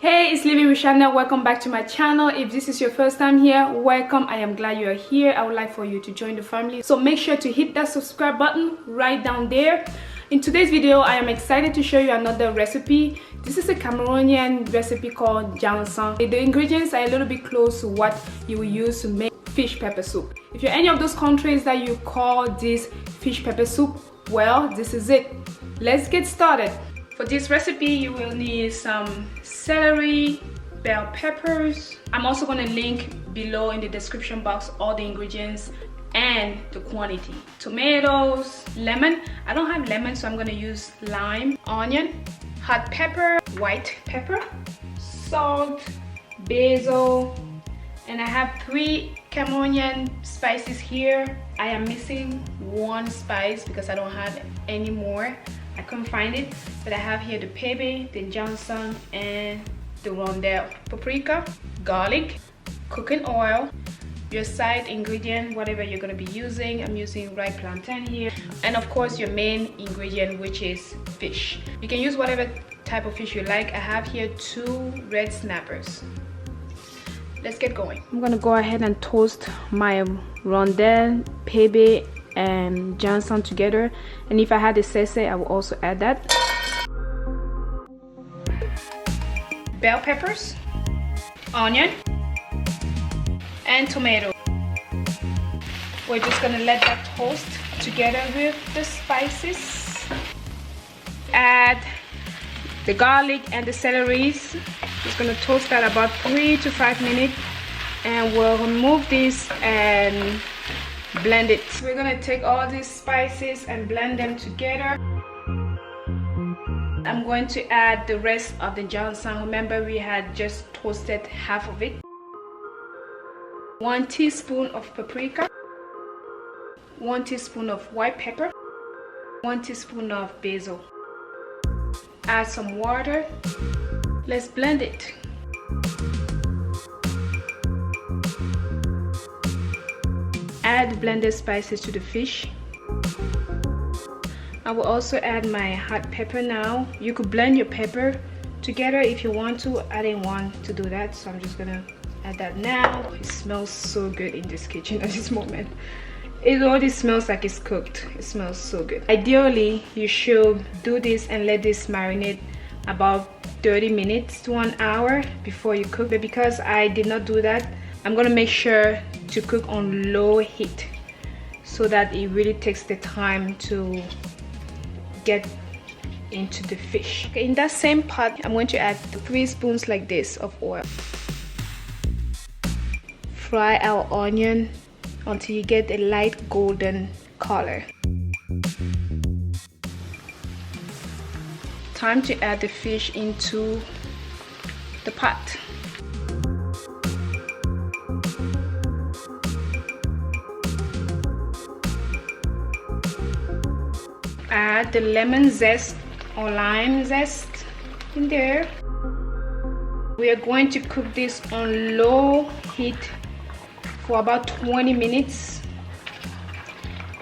Hey, it's Living with Charnelle. Welcome back to my channel. If this is your first time here, welcome. I am glad you are here. I would like for you to join the family, so make sure to hit that subscribe button right down there. In today's video, I am excited to show you another recipe. This is a Cameroonian recipe called Djanssan. The ingredients are a little bit close to what you will use to make fish pepper soup. If you're any of those countries that you call this fish pepper soup, well, this is it. Let's get started. For this recipe, you will need some celery, bell peppers. I'm also going to link below in the description box all the ingredients and the quantity. Tomatoes, lemon. I don't have lemon, so I'm going to use lime. Onion, hot pepper, white pepper, salt, basil, and I have 3 Cameroonian spices here. I am missing 1 spice because I don't have any more. I couldn't find it, but I have here the Pebe, the Djanssan, and the Rondelles. Paprika, garlic, cooking oil, your side ingredient, whatever you're going to be using. I'm using ripe plantain here, and of course your main ingredient, which is fish. You can use whatever type of fish you like. I have here 2 red snappers. Let's get going. I'm going to go ahead and toast my Rondelles, Pebe, and Djanssan together, and if I had the Sese, I will also add that. Bell peppers, onion, and tomato. We're just gonna let that toast together with the spices. Add the garlic and the celeries. Just gonna toast that about 3 to 5 minutes, and we'll remove this and blend it. We're gonna take all these spices and blend them together. I'm going to add the rest of the Djanssan. Remember, we had just toasted half of it. 1 teaspoon of paprika, 1 teaspoon of white pepper, 1 teaspoon of basil. Add some water. Let's blend it. Add blended spices to the fish. I will also add my hot pepper now. You could blend your pepper together if you want to. I didn't want to do that, so I'm just gonna add that now. It smells so good in this kitchen at this moment. It already smells like it's cooked. It smells so good. Ideally, you should do this and let this marinate about 30 minutes to 1 hour before you cook. But because I did not do that, I'm gonna make sure to cook on low heat so that it really takes the time to get into the fish. Okay, in that same pot, I'm going to add 3 spoons like this of oil. Fry our onion until you get a light golden color. Time to add the fish into the pot. Add the lemon zest or lime zest in there. We are going to cook this on low heat for about 20 minutes,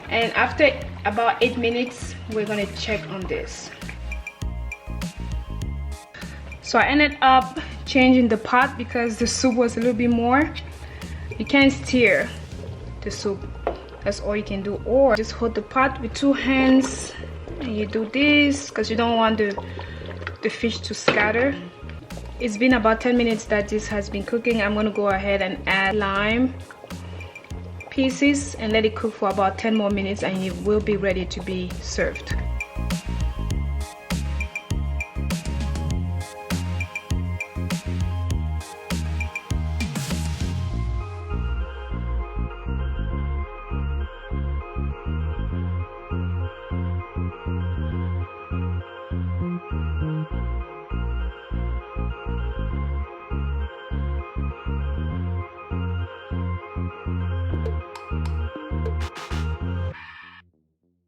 and after about 8 minutes we're going to check on this. So I ended up changing the pot because the soup was a little bit more. You can't stir the soup, that's all you can do, or just hold the pot with 2 hands and you do this because you don't want the fish to scatter. It's been about 10 minutes that this has been cooking. I'm going to go ahead and add lime pieces and let it cook for about 10 more minutes, and it will be ready to be served.